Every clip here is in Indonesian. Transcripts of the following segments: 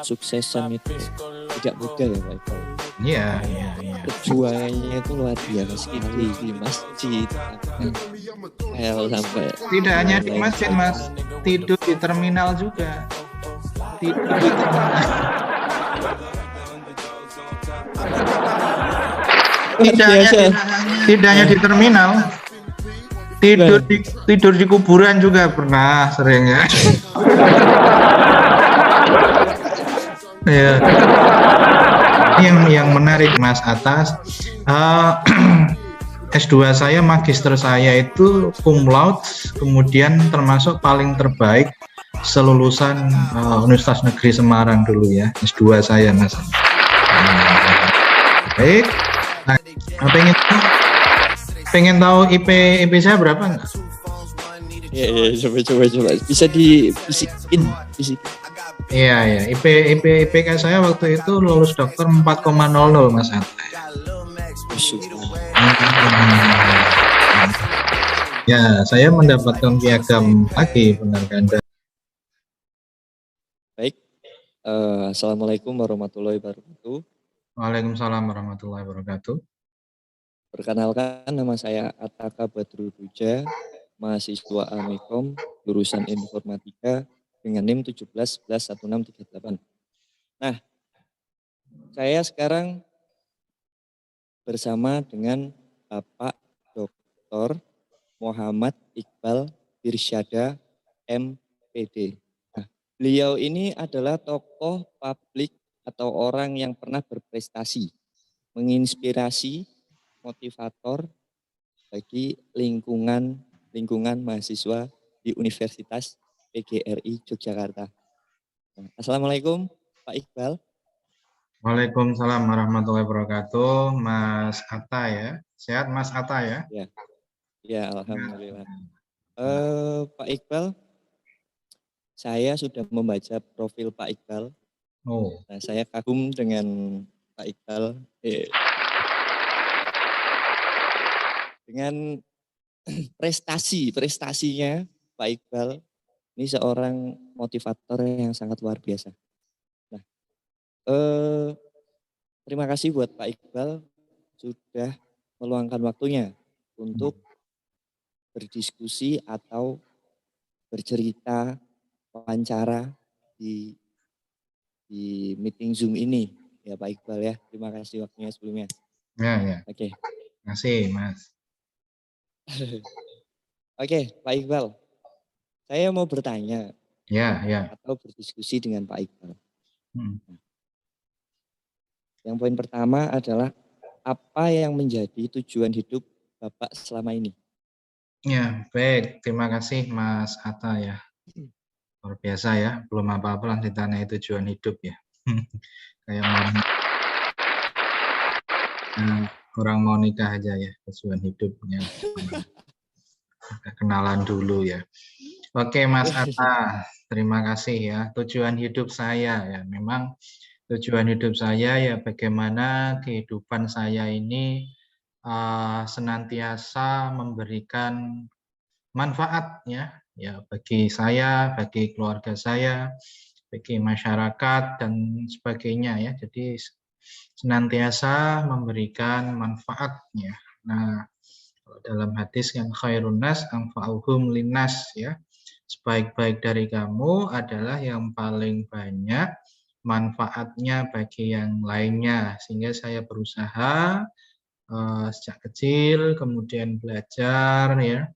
Suksesan itu tidak mudah ya Pak Iqbal. Iya. Perjuangannya itu luar biasa sekali di masjid, sampai Tidak hanya di masjid, Mas, tidur di terminal juga. Tidur di terminal. Tidak hanya di terminal. Tidur di kuburan juga pernah, sering ya. Ya. Yang menarik Mas Atas, S2 saya, magister saya itu cum laude, kemudian termasuk paling terbaik selulusan Universitas Negeri Semarang dulu ya, S2 saya Mas. Baik, nah, pengen tahu IP saya berapa enggak? Ya, coba bisa dibisikin. Iya, IPK saya waktu itu lulus dokter 4,00 Mas Atta. Ya, saya mendapatkan piagam lagi, benar Ganda. Baik, Assalamualaikum warahmatullahi wabarakatuh. Waalaikumsalam warahmatullahi wabarakatuh. Perkenalkan, nama saya Ataka Badrul Puja, mahasiswa Amikom, jurusan Informatika dengan NIM 17111638. Nah, saya sekarang bersama dengan Bapak Dr. Muhammad Iqbal Irsyada MPD. Nah, beliau ini adalah tokoh publik atau orang yang pernah berprestasi, menginspirasi, motivator bagi lingkungan mahasiswa di Universitas PGRI Yogyakarta. Assalamualaikum Pak Iqbal. Waalaikumsalam warahmatullahi wabarakatuh, Mas Atta ya. Sehat Mas Atta ya? Ya, alhamdulillah. Pak Iqbal, saya sudah membaca profil Pak Iqbal. Nah, saya kagum dengan Pak Iqbal. Dengan prestasinya Pak Iqbal, ini seorang motivator yang sangat luar biasa. Nah, terima kasih buat Pak Iqbal sudah meluangkan waktunya untuk berdiskusi atau bercerita, wawancara di meeting Zoom ini ya Pak Iqbal ya. Terima kasih waktunya sebelumnya. Ya. Oke. Terima kasih Mas. Oke, Pak Iqbal. Saya mau bertanya. Ya. Atau berdiskusi dengan Pak Iqbal. Yang poin pertama adalah apa yang menjadi tujuan hidup Bapak selama ini? Ya, baik. Terima kasih Mas Atta ya. Luar biasa ya, belum apa-apa lah ditanya tujuan hidup ya. Kayak orang mau nikah aja ya, tujuan hidupnya. Kenalan dulu ya. Oke Mas Atta, terima kasih ya. Tujuan hidup saya ya, memang tujuan hidup saya ya bagaimana kehidupan saya ini senantiasa memberikan manfaat ya bagi saya, bagi keluarga saya, bagi masyarakat dan sebagainya ya. Jadi senantiasa memberikan manfaatnya. Nah, dalam hadis kan khairun nas anfa'uhum linnas ya. Sebaik-baik dari kamu adalah yang paling banyak manfaatnya bagi yang lainnya, sehingga saya berusaha sejak kecil, kemudian belajar ya,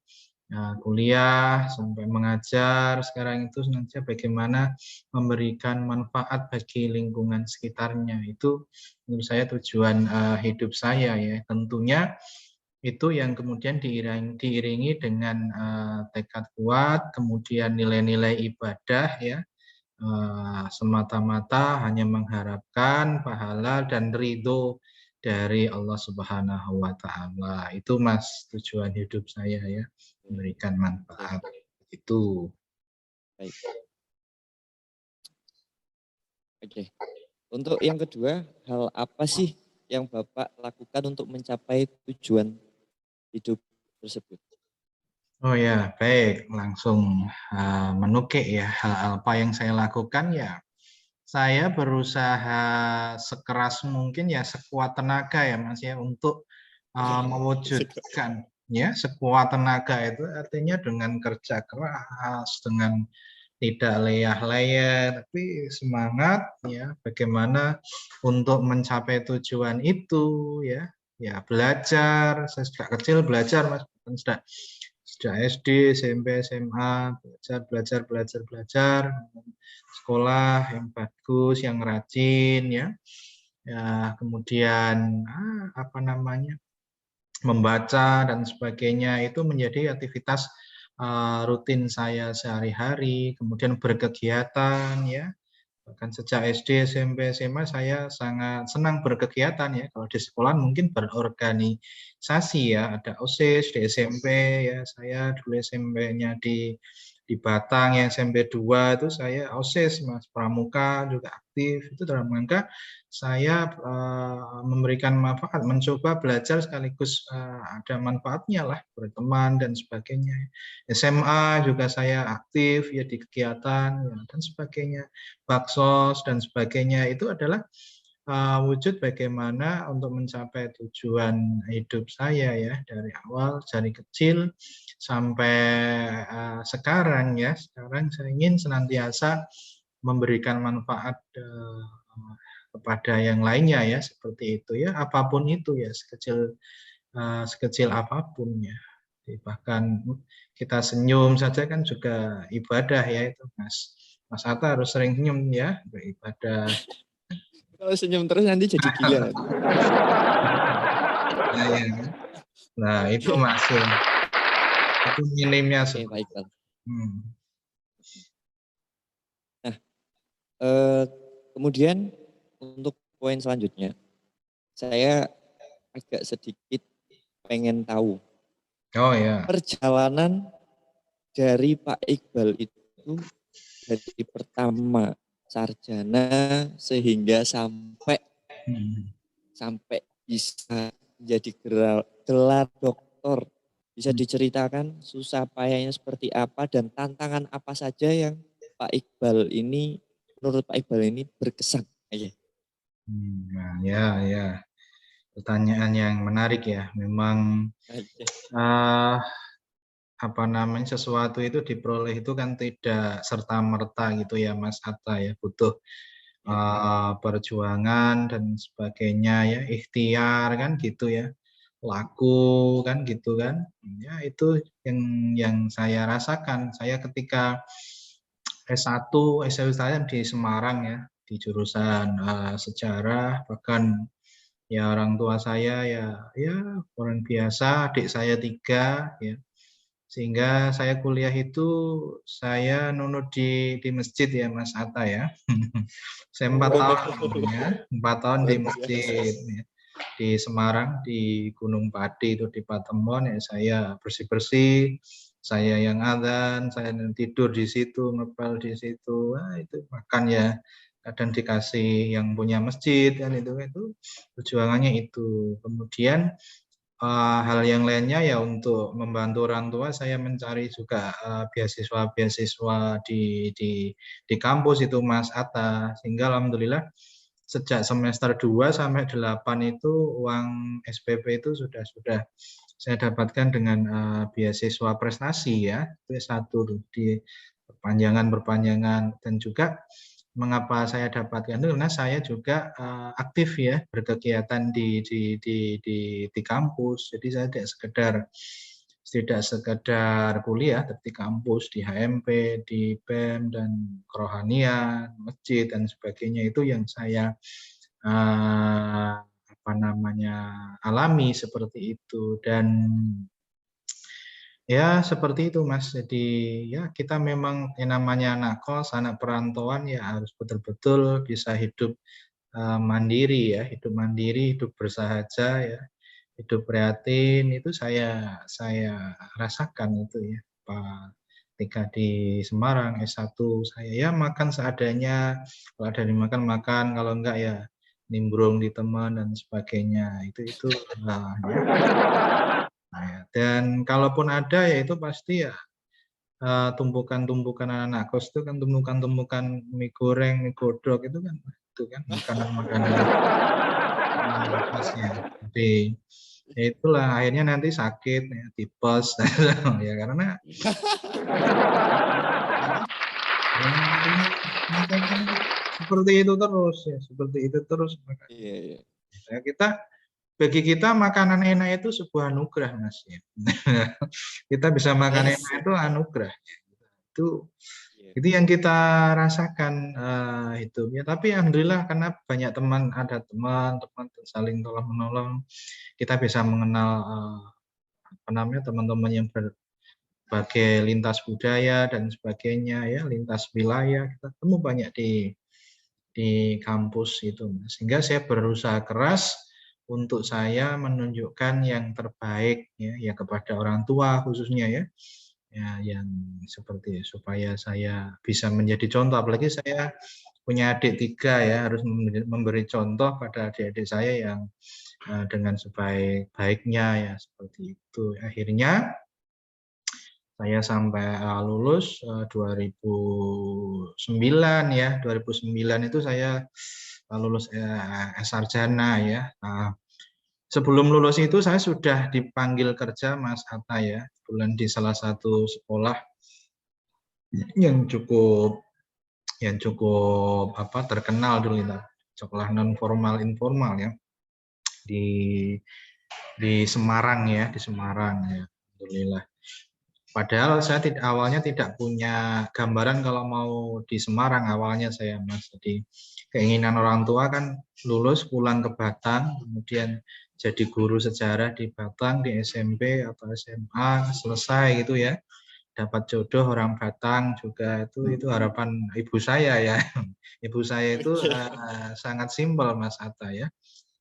kuliah sampai mengajar, sekarang itu sengaja bagaimana memberikan manfaat bagi lingkungan sekitarnya. Itu menurut saya tujuan hidup saya ya. Tentunya itu yang kemudian diiringi dengan tekad kuat, kemudian nilai-nilai ibadah ya, semata-mata hanya mengharapkan pahala dan ridho dari Allah Subhanahu wa Ta'ala. Itu Mas tujuan hidup saya ya, memberikan manfaat. Itu. Baik. Oke. Untuk yang kedua, hal apa sih yang Bapak lakukan untuk mencapai tujuan hidup tersebut? Oh ya, baik. Langsung menukik ya hal apa yang saya lakukan ya. Saya berusaha sekeras mungkin ya, sekuat tenaga ya Mas ya, untuk mewujudkan ya, sekuat tenaga itu artinya dengan kerja keras, dengan tidak leyah-leyeh, tapi semangat ya, bagaimana untuk mencapai tujuan itu ya. Ya belajar, saya sejak kecil belajar Mas, sejak SD, SMP, SMA, belajar, sekolah yang bagus, yang rajin ya. Ya, kemudian apa namanya? Membaca dan sebagainya itu menjadi aktivitas rutin saya sehari-hari, kemudian berkegiatan ya. Bahkan sejak SD, SMP, SMA saya sangat senang berkegiatan ya. Kalau di sekolah mungkin berorganisasi ya, ada OSIS di SMP ya. Saya dulu SMP-nya di Batang, yang SMP 2 itu saya OSIS Mas, Pramuka juga aktif. Itu dalam rangka saya memberikan manfaat, mencoba belajar sekaligus ada manfaatnya lah, berteman dan sebagainya. SMA juga saya aktif ya di kegiatan ya, dan sebagainya. Baksos dan sebagainya itu adalah wujud bagaimana untuk mencapai tujuan hidup saya ya, dari awal dari kecil sampai sekarang ya. Sekarang saya ingin senantiasa memberikan manfaat kepada yang lainnya ya, seperti itu ya, apapun itu ya, sekecil apapun ya. Bahkan kita senyum saja kan juga ibadah ya itu Mas. Mas Atta harus sering senyum ya, beribadah. Kalau senyum terus nanti jadi gila. Nah, ya kan? Nah itu Mas ya. Itu minimnya Oke, Pak seperti Iqbal. hmm. Nah, kemudian untuk poin selanjutnya, saya agak sedikit pengen tahu Oh ya. perjalanan dari Pak Iqbal itu dari pertama sarjana sehingga sampai Hmm. bisa jadi gelar doktor. Bisa Hmm. diceritakan susah payahnya seperti apa dan tantangan apa saja yang Pak Iqbal ini, menurut Pak Iqbal ini berkesan? Nah, ya, ya. Pertanyaan yang menarik ya. Memang Aja. apa namanya, sesuatu itu diperoleh itu kan tidak serta-merta gitu ya Mas Atta ya, butuh Ya. perjuangan dan sebagainya ya, ikhtiar kan gitu ya, laku kan gitu kan. Ya itu yang saya rasakan. Saya ketika S1 saya di Semarang ya, di jurusan sejarah, bahkan ya orang tua saya ya orang biasa, adik saya 3 ya. Sehingga saya kuliah itu saya nunut di masjid ya Mas Atta ya. Saya 4 Oh, tahun ya, 4 tahun di luar biasa. masjid ya. Di Semarang, di Gunung Pati itu di Patemon ya, saya bersih-bersih, saya yang adzan, saya yang tidur di situ, ngepel di situ. Wah, itu makan ya kadang dikasih yang punya masjid kan itu perjuangannya itu. Kemudian hal yang lainnya ya untuk membantu orang tua saya mencari juga beasiswa-beasiswa di kampus itu Mas Atta, sehingga alhamdulillah sejak semester 2 sampai 8 itu uang SPP itu sudah saya dapatkan dengan beasiswa prestasi ya, itu S1 di perpanjangan dan juga mengapa saya dapatkan itu karena saya juga aktif ya berkegiatan di kampus. Jadi saya tidak sekedar kuliah tapi di kampus, di HMP, di BEM dan kerohanian, masjid dan sebagainya itu yang saya apa namanya alami seperti itu. Dan ya seperti itu Mas. Jadi ya kita memang yang namanya anak kos, anak perantauan ya harus betul-betul bisa hidup mandiri ya, hidup mandiri, hidup bersahaja ya, hidup prihatin itu saya rasakan itu ya. Pak ketika di Semarang S1 saya ya makan seadanya, kalau ada dimakan makan, kalau enggak ya nimbrung di teman dan sebagainya. Itu ya. Nah, ya. Dan kalaupun ada ya itu pasti ya tumpukan-tumpukan anak kos itu kan tumpukan-tumpukan mie goreng, mie godok itu kan makanan-makanan khasnya. Jadi ya itulah akhirnya nanti sakit ya, tipes ya karena ya, makan seperti itu terus ya, seperti itu terus. Iya, iya. Ya, bagi kita makanan enak itu sebuah anugerah, Mas ya. Kita bisa makan enak Asik. itu anugerah. Itu Iya. itu yang kita rasakan hidupnya. Tapi alhamdulillah karena banyak teman, ada teman-teman saling tolong menolong, kita bisa mengenal apa namanya teman-teman yang berbagai lintas budaya dan sebagainya ya, lintas wilayah. Kita ketemu banyak di kampus itu, sehingga saya berusaha keras untuk saya menunjukkan yang terbaik ya kepada orang tua khususnya ya yang seperti supaya saya bisa menjadi contoh, apalagi saya punya adik 3 ya, harus memberi contoh pada adik-adik saya yang dengan sebaik-baiknya ya seperti itu. Akhirnya saya sampai lulus 2009 ya, 2009 itu saya lulus sarjana ya. Nah, sebelum lulus itu saya sudah dipanggil kerja Mas Atta ya, kebetulan di salah satu sekolah yang cukup terkenal dulu itu, sekolah non formal informal ya di Semarang ya, di Semarang ya. Alhamdulillah. Padahal saya awalnya tidak punya gambaran kalau mau di Semarang awalnya saya, Mas. Jadi keinginan orang tua kan lulus pulang ke Batang, kemudian jadi guru sejarah di Batang, di SMP atau SMA, selesai gitu ya. Dapat jodoh orang Batang juga itu harapan ibu saya ya. Ibu saya itu sangat simpel Mas Atta ya.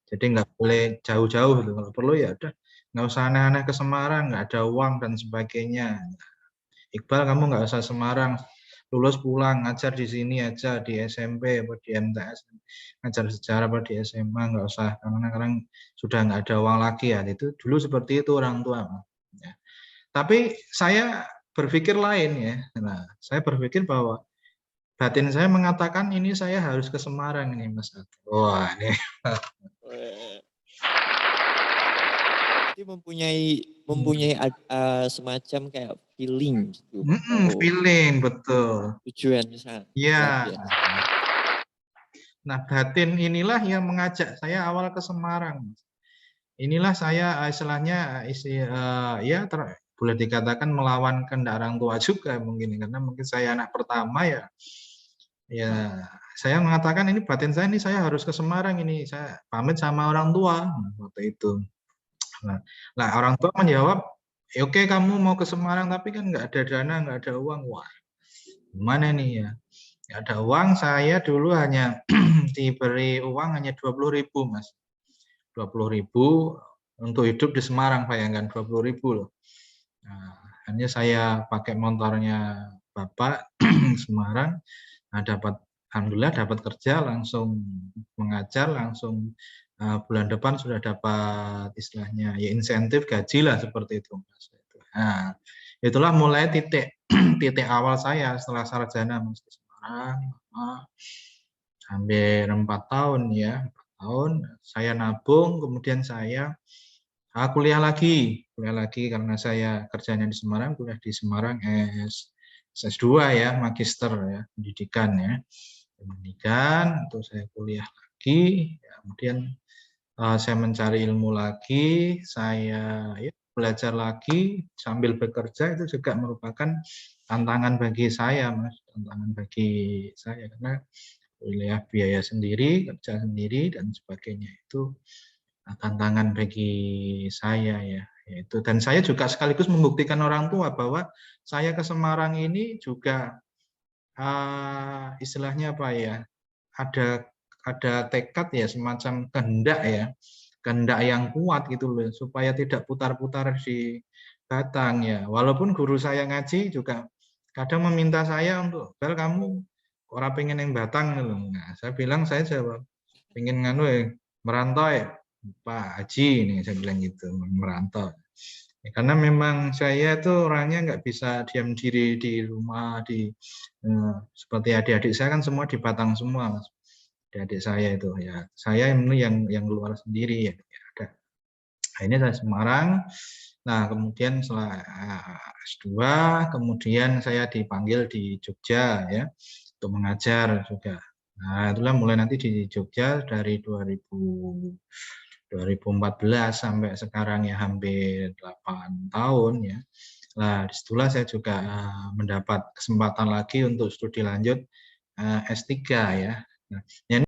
Jadi nggak boleh jauh-jauh gitu. Kalau perlu ya udah nggak usah aneh-aneh ke Semarang, nggak ada uang dan sebagainya. Iqbal kamu nggak usah Semarang, lulus pulang ngajar di sini aja di SMP atau di MTS, ngajar sejarah atau di SMA nggak usah karena sekarang sudah nggak ada uang lagi ya. Itu dulu seperti itu orang tua. Ya. Tapi saya berpikir lain ya. Nah, saya berpikir bahwa batin saya mengatakan ini saya harus ke Semarang ini Mas Ato. Wah ini. Jadi mempunyai semacam kayak feeling gitu mau Feeling betul. tujuan misalnya. Luar Iya. biasa. Nah batin inilah yang mengajak saya awal ke Semarang. Inilah saya istilahnya boleh dikatakan melawan kehendak orang tua juga mungkin karena mungkin saya anak pertama ya saya mengatakan ini batin saya ini saya harus ke Semarang ini saya pamit sama orang tua waktu itu. Nah orang tua menjawab oke kamu mau ke Semarang tapi kan nggak ada dana nggak ada uang. Wah gimana nih ya nggak ada uang, saya dulu hanya diberi uang hanya 20.000 Mas, 20.000 untuk hidup di Semarang, bayangkan 20.000 loh. Nah, hanya saya pakai motornya bapak Semarang, nah, alhamdulillah dapat kerja, langsung mengajar, langsung bulan depan sudah dapat istilahnya ya insentif gaji lah seperti itu. Nah, itulah mulai titik awal saya setelah sarjana Mas di Semarang. Hampir 4 tahun ya, 4 tahun saya nabung, kemudian saya kuliah lagi karena saya kerjanya di Semarang, kuliah di Semarang S2 ya, magister ya, pendidikan ya. Pendidikan, untuk saya kuliah lagi, ya, kemudian saya mencari ilmu lagi, saya ya, belajar lagi sambil bekerja itu juga merupakan tantangan bagi saya, Mas, tantangan bagi saya karena kuliah biaya sendiri, kerja sendiri dan sebagainya itu tantangan bagi saya ya. Yaitu dan saya juga sekaligus membuktikan orang tua bahwa saya ke Semarang ini juga istilahnya apa ya? Ada tekad ya semacam kehendak ya. Kehendak yang kuat gitu loh supaya tidak putar-putar di Batang ya. Walaupun guru saya ngaji juga kadang meminta saya untuk Bel kamu orang pengen yang Batang gitu. Nah, saya bilang saya jawab pengen merantau ya Pak Haji ini saya bilang gitu merantau. Ya, karena memang saya tuh orangnya nggak bisa diam diri di rumah, seperti adik-adik saya kan semua di Batang semua, Mas. Adik-adik saya itu ya, saya ini yang keluar sendiri ya. Ada. Nah, ini saya Semarang. Nah, kemudian setelah S2, kemudian saya dipanggil di Jogja ya untuk mengajar juga. Nah, itulah mulai nanti di Jogja dari 2014 sampai sekarang ya hampir 8 tahun ya. Nah, disitulah saya juga mendapat kesempatan lagi untuk studi lanjut S3 ya. Nah, ini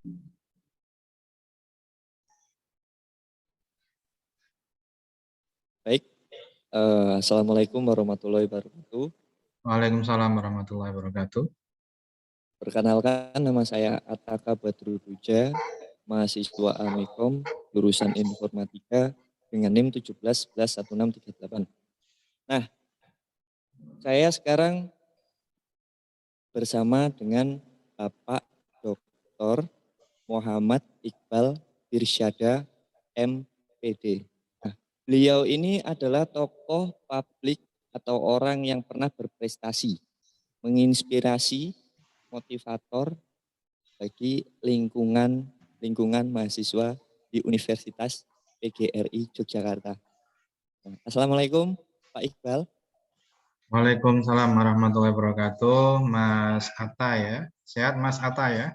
Baik, Assalamualaikum warahmatullahi wabarakatuh. Waalaikumsalam warahmatullahi wabarakatuh. Perkenalkan, nama saya Ataka Badruduja, mahasiswa Amikom, jurusan Informatika dengan NIM 17111638. Nah, saya sekarang bersama dengan Bapak Dr. Muhammad Iqbal Irsyada MPD. Nah, beliau ini adalah tokoh publik atau orang yang pernah berprestasi, menginspirasi, motivator bagi lingkungan mahasiswa di Universitas PGRI Yogyakarta. Nah, Assalamualaikum Pak Iqbal. Waalaikumsalam warahmatullahi wabarakatuh, Mas Atta ya. Sehat Mas Atta ya?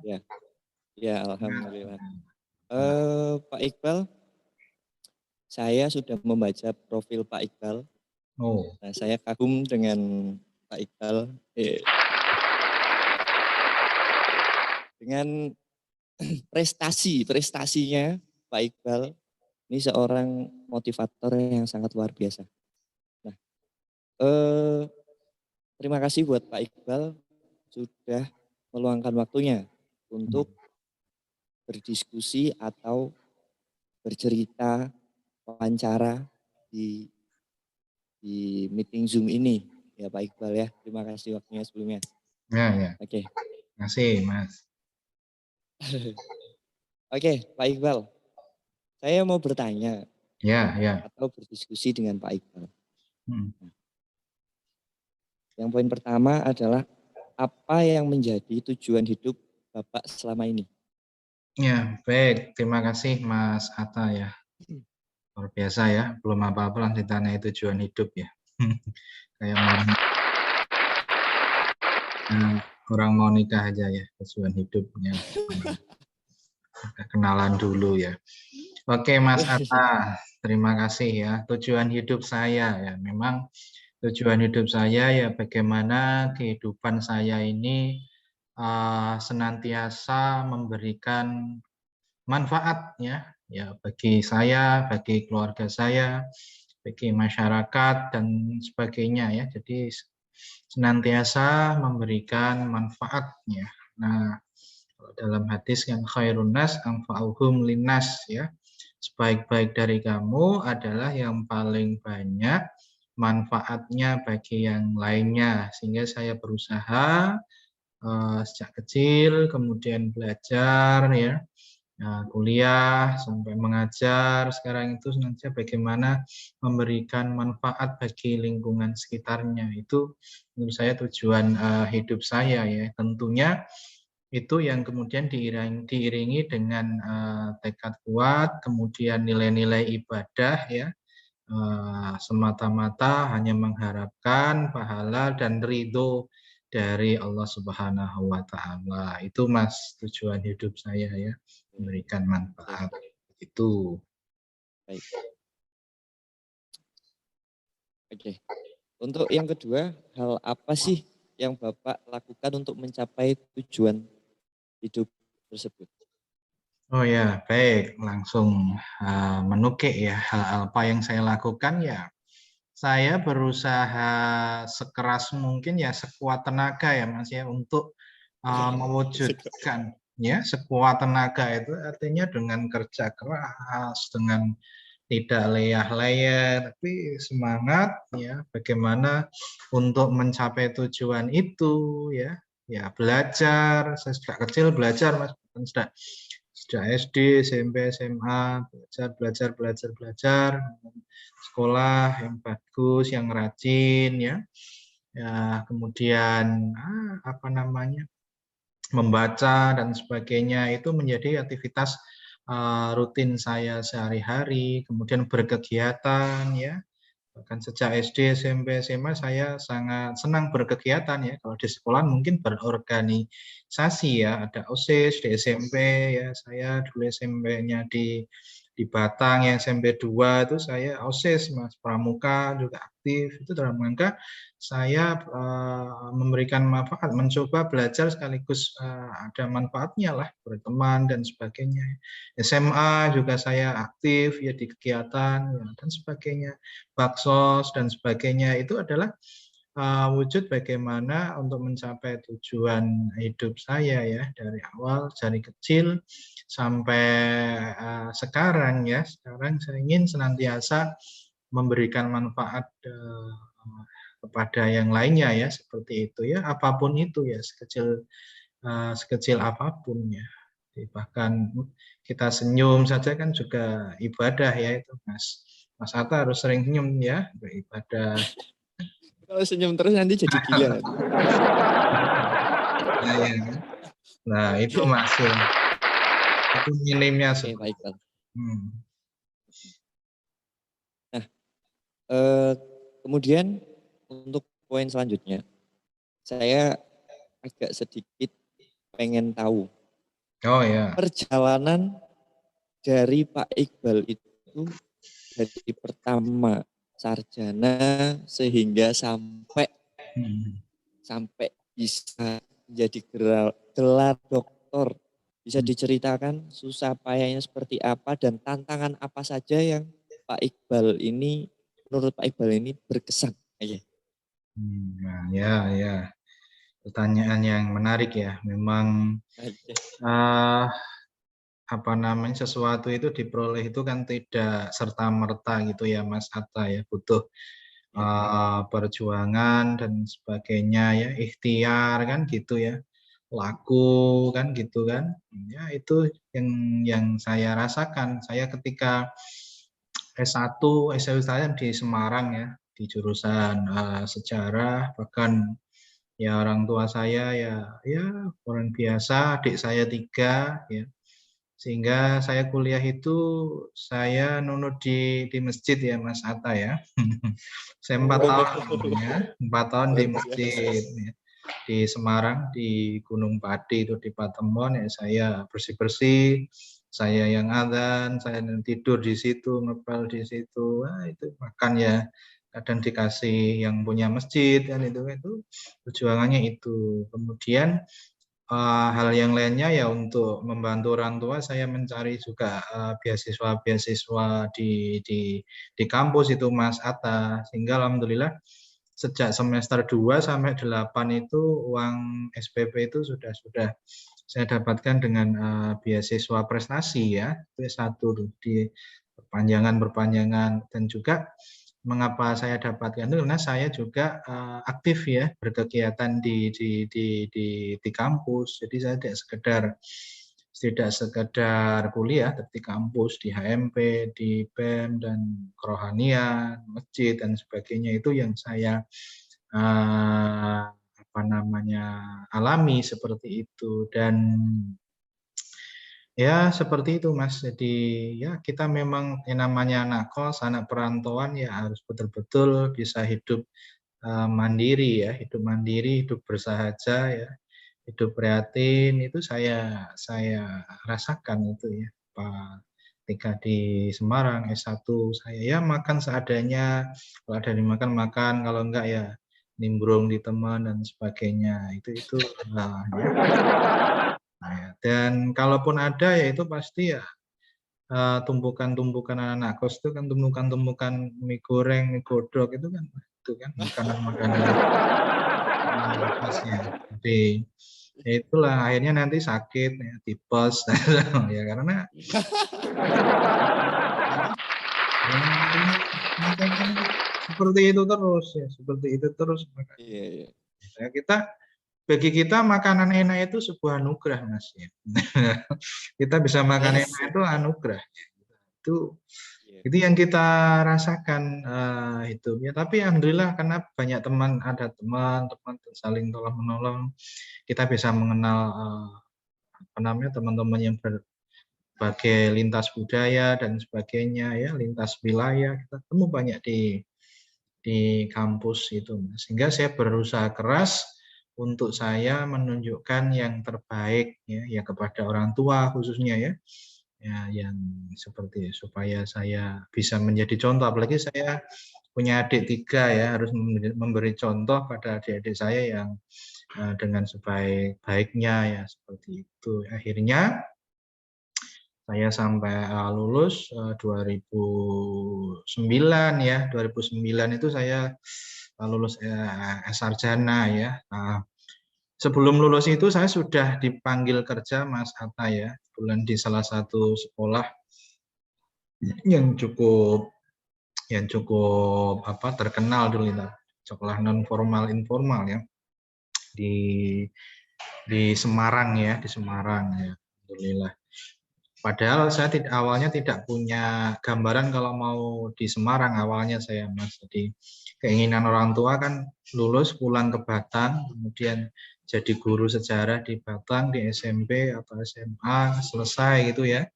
Ya, alhamdulillah. Nah, Pak Iqbal, saya sudah membaca profil Pak Iqbal. oh, Nah, saya kagum dengan Pak Iqbal. Dengan prestasinya Pak Iqbal. Ini seorang motivator yang sangat luar biasa. Nah, terima kasih buat Pak Iqbal sudah meluangkan waktunya untuk berdiskusi atau bercerita, wawancara di meeting Zoom ini. Ya Pak Iqbal ya, terima kasih waktunya sebelumnya. ya. Oke. Terima kasih Mas. Oke, Pak Iqbal. Saya mau bertanya Ya. atau berdiskusi dengan Pak Iqbal. Hmm. Yang poin pertama adalah apa yang menjadi tujuan hidup Bapak selama ini? Ya, baik. Terima kasih Mas Atta ya. Luar biasa ya, belum apa-apa lah ditanya tujuan hidup ya. Kayak orang mau nikah aja ya, tujuan hidupnya. Kenalan dulu ya. Oke Mas Atta, terima kasih ya. Tujuan hidup saya ya, memang tujuan hidup saya ya bagaimana kehidupan saya ini senantiasa memberikan manfaat ya bagi saya, bagi keluarga saya, bagi masyarakat dan sebagainya ya. Jadi senantiasa memberikan manfaatnya. Nah, dalam hadis kan khairun nas anfa'uhum linnas ya. Sebaik-baik dari kamu adalah yang paling banyak manfaatnya bagi yang lainnya. Sehingga saya berusaha sejak kecil, kemudian belajar ya, kuliah sampai mengajar. Sekarang itu sengaja bagaimana memberikan manfaat bagi lingkungan sekitarnya. Itu menurut saya tujuan hidup saya ya. Tentunya itu yang kemudian diiringi dengan tekad kuat, kemudian nilai-nilai ibadah ya, semata-mata hanya mengharapkan pahala dan ridho dari Allah Subhanahu wa Ta'ala. Itu Mas tujuan hidup saya ya, memberikan manfaat. Itu. Baik. Oke. Untuk yang kedua, hal apa sih yang Bapak lakukan untuk mencapai tujuan hidup tersebut? Oh ya, baik. Langsung menukik ya hal apa yang saya lakukan ya. Saya berusaha sekeras mungkin ya, sekuat tenaga ya Mas ya, untuk mewujudkan ya, sekuat tenaga itu artinya dengan kerja keras, dengan tidak leyah-leyeh, tapi semangat ya bagaimana untuk mencapai tujuan itu ya. Ya belajar, saya sejak kecil belajar Mas, Sejak SD, SMP, SMA, belajar, sekolah yang bagus, yang rajin ya. Ya, kemudian apa namanya? Membaca dan sebagainya itu menjadi aktivitas rutin saya sehari-hari, kemudian berkegiatan ya. Bahkan sejak SD, SMP, SMA saya sangat senang berkegiatan ya. Kalau di sekolah mungkin berorganisasi ya, ada OSIS di SMP ya. Saya dulu SMP-nya di Batang, yang SMP 2 itu saya OSIS, Mas Pramuka juga aktif. Itu dalam rangka saya memberikan manfaat, mencoba belajar sekaligus ada manfaatnya lah, berteman dan sebagainya. SMA juga saya aktif ya di kegiatan ya, dan sebagainya. Baksos dan sebagainya itu adalah wujud bagaimana untuk mencapai tujuan hidup saya ya, dari awal dari kecil sampai sekarang ya. Sekarang saya ingin senantiasa memberikan manfaat kepada yang lainnya ya, seperti itu ya, apapun itu ya, sekecil apapun ya. Bahkan kita senyum saja kan juga ibadah ya, itu Mas Atta harus sering senyum ya, beribadah. Kalau senyum terus nanti jadi gila. Nah, itu masuk. Itu minimnya. Oke, Pak Iqbal. Nah, kemudian untuk poin selanjutnya, saya agak sedikit pengen tahu. Oh ya. Perjalanan dari Pak Iqbal itu dari pertama sarjana sehingga sampai bisa jadi gelar doktor. Bisa diceritakan susah payahnya seperti apa dan tantangan apa saja yang Pak Iqbal ini, menurut Pak Iqbal ini berkesan aja. Nah, ya. Pertanyaan yang menarik ya. Memang apa namanya, sesuatu itu diperoleh itu kan tidak serta-merta gitu ya Mas Atta ya, butuh perjuangan dan sebagainya ya, ikhtiar kan gitu ya, laku kan gitu kan ya. Itu yang saya rasakan. Saya ketika S1 saya di Semarang ya, di jurusan sejarah, bahkan ya orang tua saya ya orang biasa, adik saya 3 ya. Sehingga saya kuliah itu saya nunut di masjid ya Mas Atta ya. Saya 4 tahun ya, 4 tahun di masjid ya. Di Semarang, di Gunung Pati itu di Patemon ya, saya bersih-bersih, saya yang adzan, saya tidur di situ, ngepel di situ. Wah, itu makan ya kadang dikasih yang punya masjid kan, itu perjuangannya itu. Kemudian hal yang lainnya ya untuk membantu orang tua, saya mencari juga beasiswa-beasiswa di kampus itu Mas Atta, sehingga alhamdulillah sejak semester 2 sampai 8 itu uang SPP itu sudah saya dapatkan dengan beasiswa prestasi ya, itu S1 di perpanjangan, dan juga mengapa saya dapatkan itu karena saya juga aktif ya berkegiatan di kampus. Jadi saya tidak sekedar kuliah di kampus, di HMP, di BEM dan kerohanian, masjid dan sebagainya, itu yang saya alami seperti itu. Dan ya seperti itu Mas. Jadi ya kita memang yang namanya anak kos, anak perantauan ya harus betul-betul bisa hidup mandiri ya, hidup bersahaja ya, hidup prihatin. Itu saya rasakan itu ya, Pak. Ketika di Semarang S1 saya ya makan seadanya, kalau ada dimakan makan, kalau enggak ya nimbrung di teman dan sebagainya. Itu ya. Dan kalaupun ada ya itu pasti ya tumpukan-tumpukan anak kos itu kan, tumpukan-tumpukan mie goreng, mie godok itu kan makanan-makanan khasnya. Jadi ya itulah akhirnya nanti sakit ya, tipes ya karena seperti itu terus ya, seperti itu terus. Iya. Ya, kita bagi kita makanan enak itu sebuah anugerah, Mas. Ya. Kita bisa makan Yes. enak itu anugerah. Itu Iya. itu yang kita rasakan hidupnya. Tapi alhamdulillah karena banyak teman, ada teman-teman saling tolong menolong, kita bisa mengenal apa namanya teman-teman yang berbagai lintas budaya dan sebagainya ya, lintas wilayah. Kita ketemu banyak di kampus itu, sehingga saya berusaha keras untuk saya menunjukkan yang terbaik ya kepada orang tua khususnya ya yang seperti supaya saya bisa menjadi contoh, apalagi saya punya adik 3 ya, harus memberi contoh pada adik-adik saya yang dengan sebaik-baiknya ya, seperti itu. Akhirnya saya sampai lulus 2009 ya, 2009 itu saya lulus sarjana ya. Nah, sebelum lulus itu saya sudah dipanggil kerja Mas Atta ya, kebetulan di salah satu sekolah yang cukup terkenal dulu itu, sekolah non formal informal ya di Semarang ya, di Semarang ya, alhamdulillah. Padahal saya awalnya tidak punya gambaran kalau mau di Semarang awalnya saya, Mas. Jadi keinginan orang tua kan lulus pulang ke Batang, kemudian jadi guru sejarah di Batang, di SMP atau SMA, selesai gitu ya.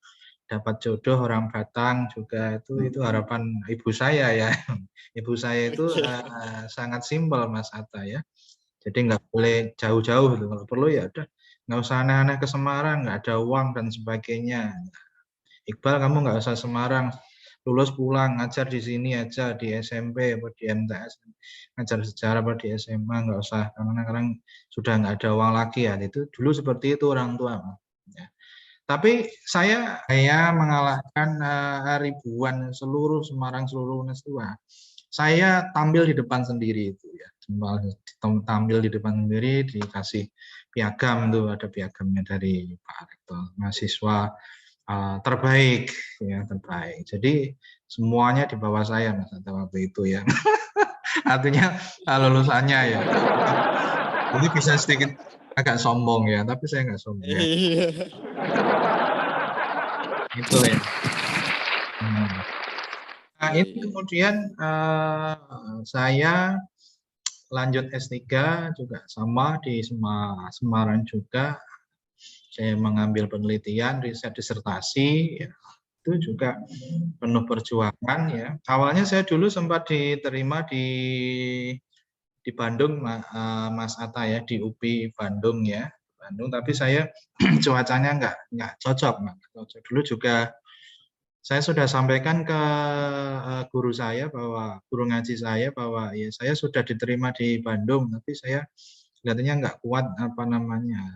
Dapat jodoh orang Batang juga, itu harapan ibu saya ya. Ibu saya itu sangat simpel Mas Atta ya. Jadi nggak boleh jauh-jauh gitu. Kalau perlu ya udah nggak usah aneh-aneh ke Semarang, nggak ada uang dan sebagainya. Iqbal kamu nggak usah Semarang, lulus pulang ngajar di sini aja di SMP atau di MTS, ngajar sejarah atau di SMA, nggak usah karena sekarang sudah nggak ada uang lagi ya. Itu dulu seperti itu orang tua. Ya. Tapi saya mengalahkan ribuan seluruh Semarang, seluruh Unestua. Saya tampil di depan sendiri itu ya, tampil di depan sendiri, dikasih piagam tuh, ada piagamnya dari Pak Rektor, mahasiswa terbaik ya, terbaik. Jadi semuanya di bawah saya Mas waktu itu ya. Artinya lulusannya ya. Jadi bisa sedikit agak sombong ya, tapi saya nggak sombong ya. Iya. Itu ya. Nah, Iya, ini iya. kemudian saya lanjut S3 juga sama di Semarang juga. Saya mengambil penelitian, riset disertasi, ya, itu juga penuh perjuangan ya. Awalnya saya dulu sempat diterima di Bandung, Mas Atta ya, di UPI Bandung ya, Bandung. Tapi saya cuacanya nggak cocok, Dulu juga saya sudah sampaikan ke guru saya guru ngaji saya bahwa ya saya sudah diterima di Bandung, tapi saya kelihatannya nggak kuat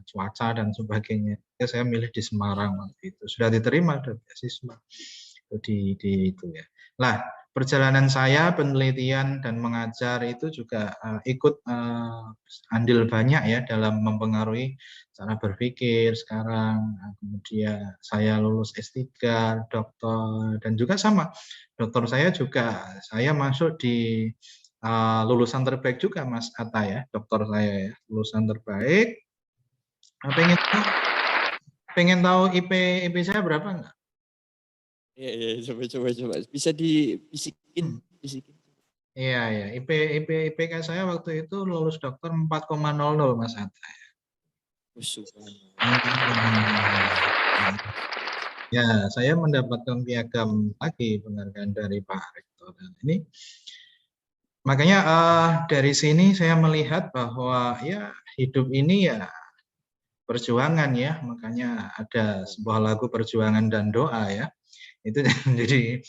cuaca dan sebagainya. Saya milih di Semarang waktu itu. Sudah diterima dari beasiswa di itu ya. Lah, perjalanan saya penelitian dan mengajar itu juga ikut andil banyak ya dalam mempengaruhi cara berpikir sekarang. Kemudian saya lulus S3, dokter, dan juga sama. Dokter saya juga, saya masuk di lulusan terbaik juga Mas Atta ya, dokter saya ya, lulusan terbaik. Pengen tahu IP saya berapa enggak? Iya, iya, coba. Bisa dibisikin, bisikin. Iya, ya. IPK saya waktu itu lulus dokter 4,00 Mas Atta. Ya, saya mendapatkan piagam lagi penghargaan dari Pak Rektor. Dan ini makanya dari sini saya melihat bahwa ya hidup ini ya perjuangan ya, makanya ada sebuah lagu perjuangan dan doa ya. Itu jadi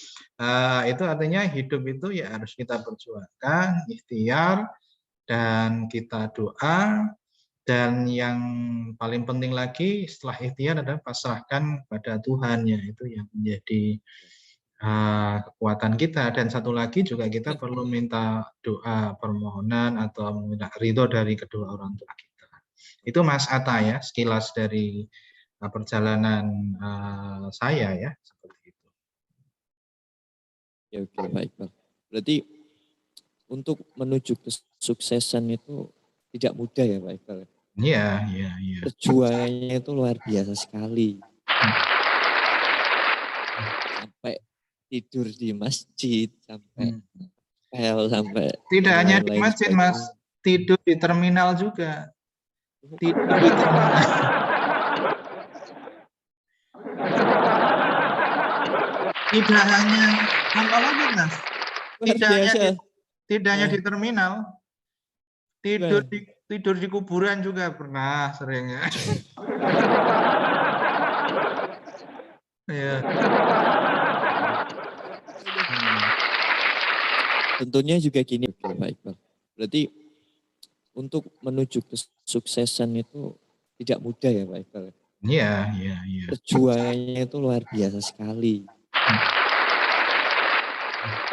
itu artinya hidup itu ya harus kita perjuangkan, ikhtiar, dan kita doa, dan yang paling penting lagi setelah ikhtiar adalah pasrahkan pada Tuhan ya, itu yang menjadi kekuatan kita. Dan satu lagi juga kita perlu minta doa permohonan atau meminta ridho dari kedua orang tua kita. Itu Mas Atta ya, sekilas dari perjalanan saya ya, seperti itu. Oke, baik, Pak. Berarti untuk menuju kesuksesan itu tidak mudah ya Pak Iqbal? Iya, iya, iya. Perjuangannya itu luar biasa sekali. Sampai tidur di masjid, sampai sampai Tidak hanya di lain-lain masjid, Mas. sebagainya. Tidur di terminal juga. Tidur di terminal. Tidak hanya, apalagi Mas? Luar biasa. Tidak hanya di Nah, terminal, gimana? tidur di kuburan juga pernah sering ya. Iya. Tentunya juga gini, Pak Iqbal. Berarti untuk menuju kesuksesan itu tidak mudah ya, Pak Iqbal. Iya, iya, iya. Perjuangannya itu luar biasa sekali.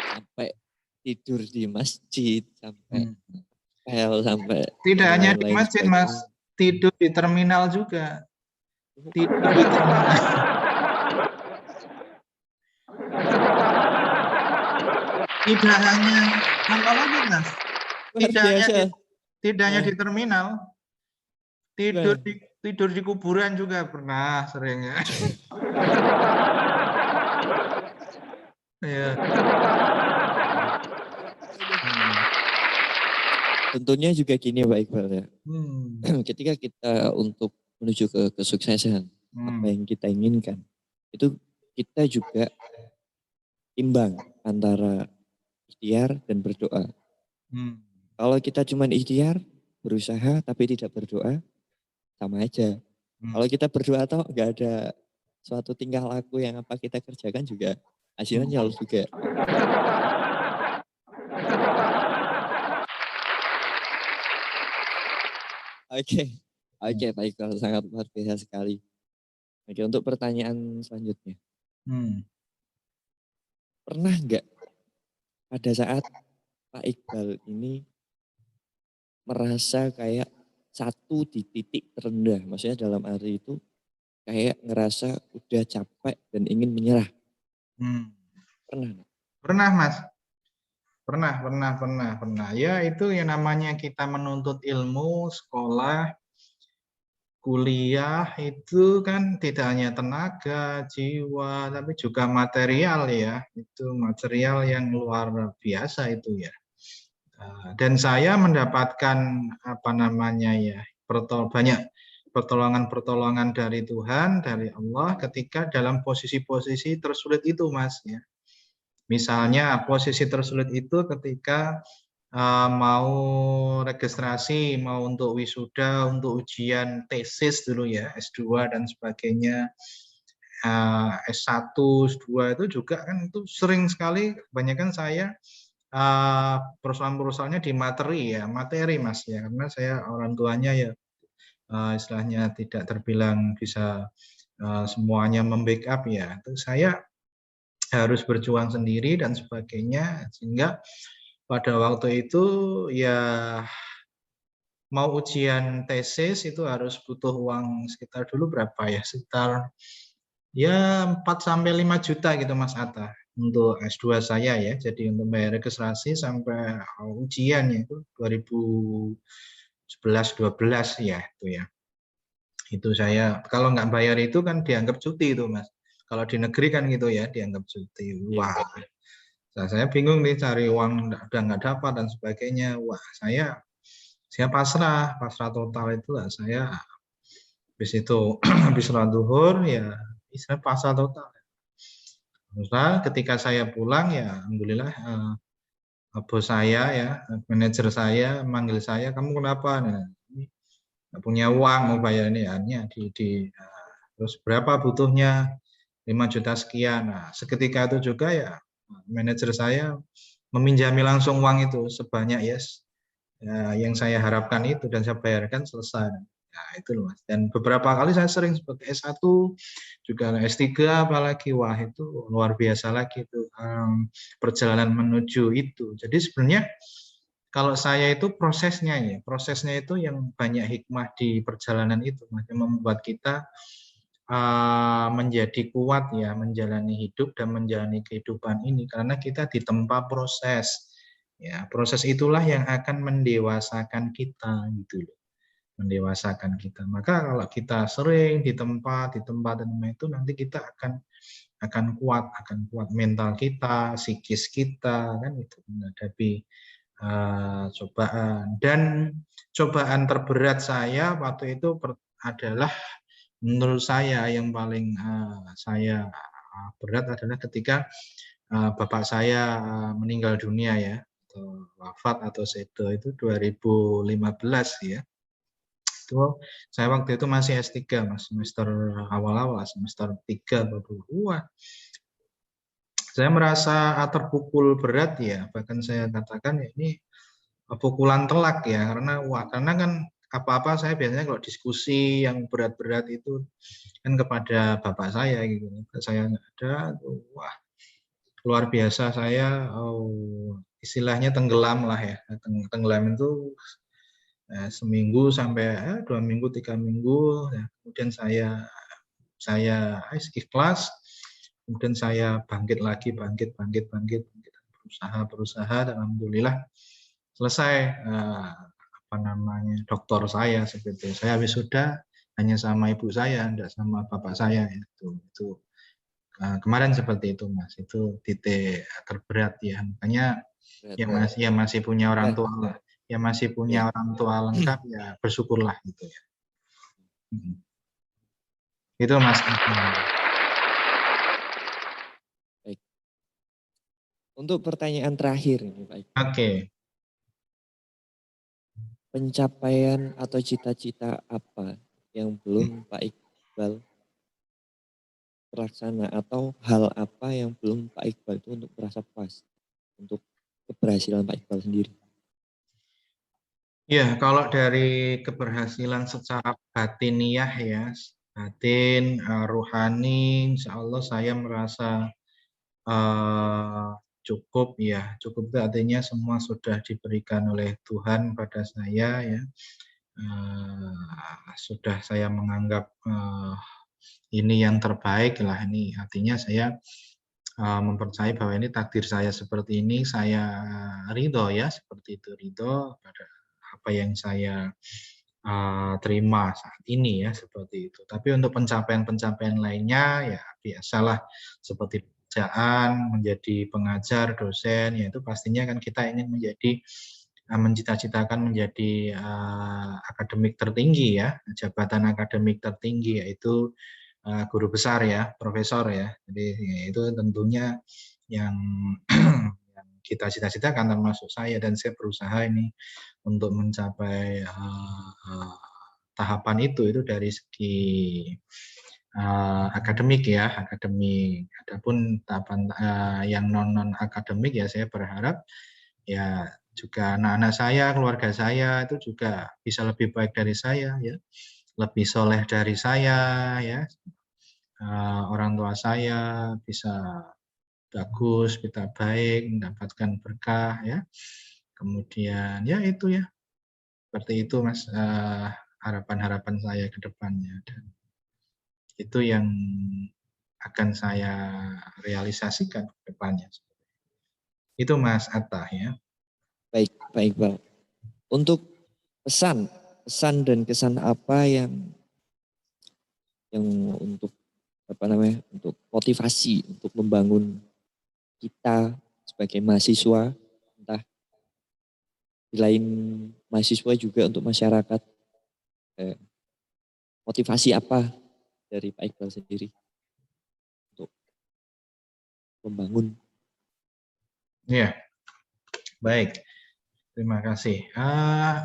Sampai tidur di masjid, sampai sampai Tidak hanya di lain-lain masjid, Mas. sebagainya. Tidur di terminal juga. Tidur di terminal. Tidak hanya, apalagi Mas? Luar biasa. Tidak hanya Nah, di terminal, gimana? tidur di kuburan juga pernah sering ya. Iya. Tentunya juga gini Pak Iqbal ya. Ketika kita untuk menuju ke kesuksesan, apa yang kita inginkan, itu kita juga imbang antara ikhtiar dan berdoa. Kalau kita cuma ikhtiar, berusaha tapi tidak berdoa, sama aja. Kalau kita berdoa atau nggak ada suatu tingkah laku yang apa kita kerjakan juga hasilnya jauh juga. Oke, Pak Iqbal, sangat luar biasa sekali. Oke, untuk pertanyaan selanjutnya. Pernah nggak pada saat Pak Iqbal ini merasa kayak satu di titik terendah, maksudnya dalam arti itu kayak ngerasa udah capek dan ingin menyerah? Pernah nggak? Pernah, Mas. Pernah. Ya, itu yang namanya kita menuntut ilmu, sekolah, kuliah itu kan tidak hanya tenaga, jiwa, tapi juga material ya. Itu material yang luar biasa itu ya. Dan saya mendapatkan apa namanya ya, banyak pertolongan-pertolongan dari Tuhan, dari Allah ketika dalam posisi-posisi tersulit itu, Mas ya. Misalnya posisi tersulit itu ketika mau registrasi, mau untuk wisuda, untuk ujian tesis dulu ya, S2 dan sebagainya, S1, S2 itu juga kan itu sering sekali, kebanyakan saya persoalan-persoalannya di materi Mas ya, karena saya orang tuanya ya istilahnya tidak terbilang bisa semuanya membackup ya, itu saya harus berjuang sendiri dan sebagainya, sehingga pada waktu itu ya mau ujian tesis itu harus butuh uang sekitar dulu berapa ya, sekitar ya 4-5 juta gitu Mas Atta untuk S2 saya ya. Jadi untuk bayar registrasi sampai ujian ya itu 2011-12 ya itu ya. Itu saya kalau nggak bayar itu kan dianggap cuti itu Mas. Kalau di negeri kan gitu ya, dianggap cuti. Wah, saya bingung nih cari uang udah nggak dapat dan sebagainya. Wah, saya pasrah total itu lah saya. Habis itu habis sholat duhur ya saya pasrah total. Nah, ketika saya pulang ya alhamdulillah bos saya ya, manajer saya manggil saya, kamu kenapa? Nah, ini nggak punya uang mau bayar ini hanya terus berapa butuhnya? 5 juta sekian. Nah, seketika itu juga ya manajer saya meminjami langsung uang itu sebanyak yang saya harapkan itu dan saya bayarkan selesai. Nah, itu loh Mas. Dan beberapa kali saya sering sebagai S1 juga S3 apalagi wah itu luar biasa lagi itu perjalanan menuju itu. Jadi sebenarnya kalau saya itu prosesnya itu yang banyak hikmah di perjalanan itu yang membuat kita menjadi kuat ya menjalani hidup dan menjalani kehidupan ini karena kita ditempa proses. Ya, proses itulah yang akan mendewasakan kita gitu loh. mendewasakan kita. Maka kalau kita sering di tempat itu nanti kita akan kuat mental kita, psikis kita kan itu menghadapi cobaan. Dan cobaan terberat saya waktu itu adalah menurut saya yang paling saya berat adalah ketika bapak saya meninggal dunia ya, atau wafat atau sedo itu 2015 ya. Itu saya waktu itu masih S3 Mas, semester awal-awal, semester 3 baru. Wah, saya merasa terpukul berat ya, bahkan saya katakan ya, ini pukulan telak ya, karena kan apa-apa saya biasanya kalau diskusi yang berat-berat itu kan kepada bapak saya gitu. Saya nggak ada, wah luar biasa saya, istilahnya tenggelam lah ya. Tenggelam itu seminggu sampai 2 minggu, 3 minggu, ya. Kemudian saya ikhlas, kemudian saya bangkit lagi, berusaha, dan alhamdulillah selesai doktor saya seperti itu. Saya wisuda hanya sama ibu saya, tidak sama bapak saya itu. Kemarin seperti itu Mas, itu titik terberat ya, makanya ya masih punya orang tua lah, ya masih punya orang tua lengkap ya bersyukurlah gitu ya. Itu Mas. Baik. Untuk pertanyaan terakhir ini Pak Iqbal. Oke. Pencapaian atau cita-cita apa yang belum Pak Iqbal terlaksana, atau hal apa yang belum Pak Iqbal itu untuk merasa puas untuk keberhasilan Pak Iqbal sendiri? Ya, kalau dari keberhasilan secara batiniah ya, batin, rohani, insya Allah saya merasa cukup ya. Cukup itu artinya semua sudah diberikan oleh Tuhan pada saya ya. Sudah saya menganggap ini yang terbaik lah, ini artinya saya mempercayai bahwa ini takdir saya seperti ini, saya ridho ya, seperti itu, ridho pada apa yang saya terima saat ini ya, seperti itu. Tapi untuk pencapaian-pencapaian lainnya ya biasalah, seperti pekerjaan, menjadi pengajar, dosen, ya itu pastinya kan kita ingin menjadi mencita-citakan menjadi akademik tertinggi ya, jabatan akademik tertinggi, yaitu guru besar ya, profesor ya. Jadi itu tentunya yang yang kita cita-citakan, termasuk saya, dan saya berusaha ini untuk mencapai tahapan itu dari segi akademik ya, akademik. Adapun tahapan yang non akademik ya, saya berharap ya juga anak-anak saya, keluarga saya itu juga bisa lebih baik dari saya ya, lebih soleh dari saya ya. Orang tua saya bisa bagus, bisa baik, mendapatkan berkah ya. Kemudian ya itu ya, seperti itu Mas, harapan-harapan saya ke depannya, dan itu yang akan saya realisasikan ke depannya. Itu Mas Atta ya. Baik Pak Iqbal. Untuk pesan dan kesan apa yang untuk untuk motivasi untuk membangun kita sebagai mahasiswa, entah di lain mahasiswa juga untuk masyarakat, motivasi apa dari Pak Iqbal sendiri untuk membangun? Ya, baik. Terima kasih.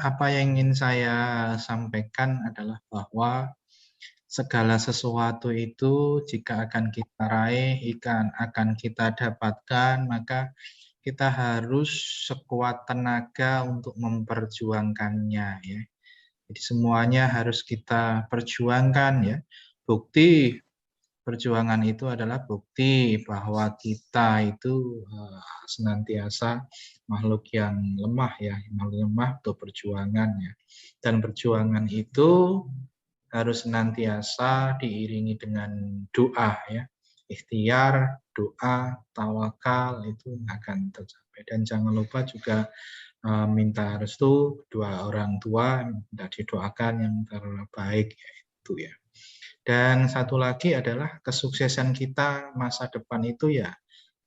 Apa yang ingin saya sampaikan adalah bahwa segala sesuatu itu jika akan kita raih, akan kita dapatkan, maka kita harus sekuat tenaga untuk memperjuangkannya ya. Jadi semuanya harus kita perjuangkan ya. Bukti perjuangan itu adalah bukti bahwa kita itu senantiasa makhluk yang lemah ya, makhluk lemah untuk perjuangan ya. Dan perjuangan itu harus senantiasa diiringi dengan doa ya. Ikhtiar, doa, tawakal itu akan tercapai. Dan jangan lupa juga minta restu kedua orang tua, minta didoakan yang terbaik itu ya. Dan satu lagi adalah kesuksesan kita masa depan itu ya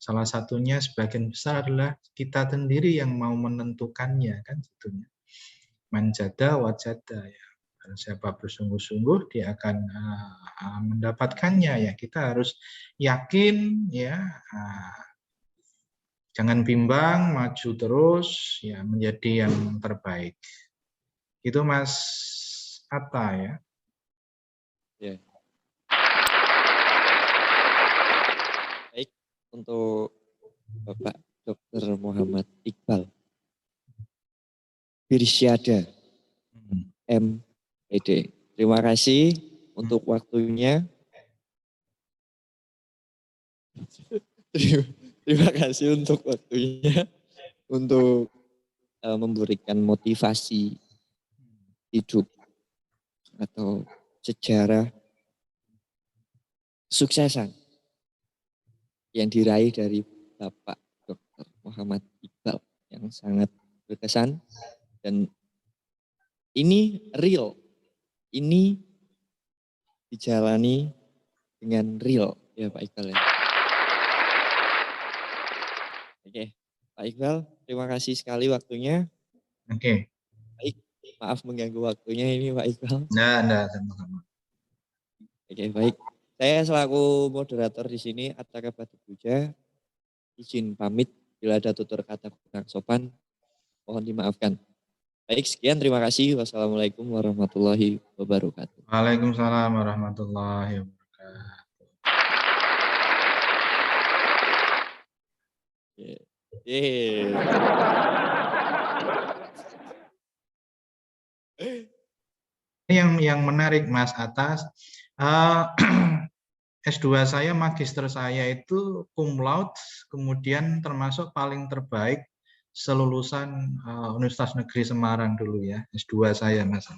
salah satunya sebagian besar adalah kita sendiri yang mau menentukannya kan gitu. Manjada wajada ya. Siapa bersungguh-sungguh dia akan mendapatkannya ya. Kita harus yakin ya. Jangan bimbang, maju terus ya menjadi yang terbaik. Itu Mas Atta ya. Ya. Baik, untuk Bapak Dr. Muhammad Iqbal Birsyada M.Pd. Terima kasih untuk waktunya. Terima kasih untuk waktunya untuk memberikan motivasi hidup atau sejarah kesuksesan yang diraih dari Bapak Dr. Muhammad Iqbal yang sangat berkesan, dan ini real, ini dijalani dengan real ya Pak Iqbal ya. Oke, Pak Iqbal, terima kasih sekali waktunya. Oke. Baik, maaf mengganggu waktunya ini Pak Iqbal. Enggak, sama-sama. Oke, baik. Saya selaku moderator di sini, Atta Batu Puja, izin pamit bila ada tutur kata kurang sopan, mohon dimaafkan. Baik, sekian, terima kasih. Wassalamualaikum warahmatullahi wabarakatuh. Waalaikumsalam warahmatullahi wabarakatuh. Ini yang menarik Mas Atas. S2 saya, magister saya itu cum laude, kemudian termasuk paling terbaik selulusan Universitas Negeri Semarang dulu ya, S2 saya Mas.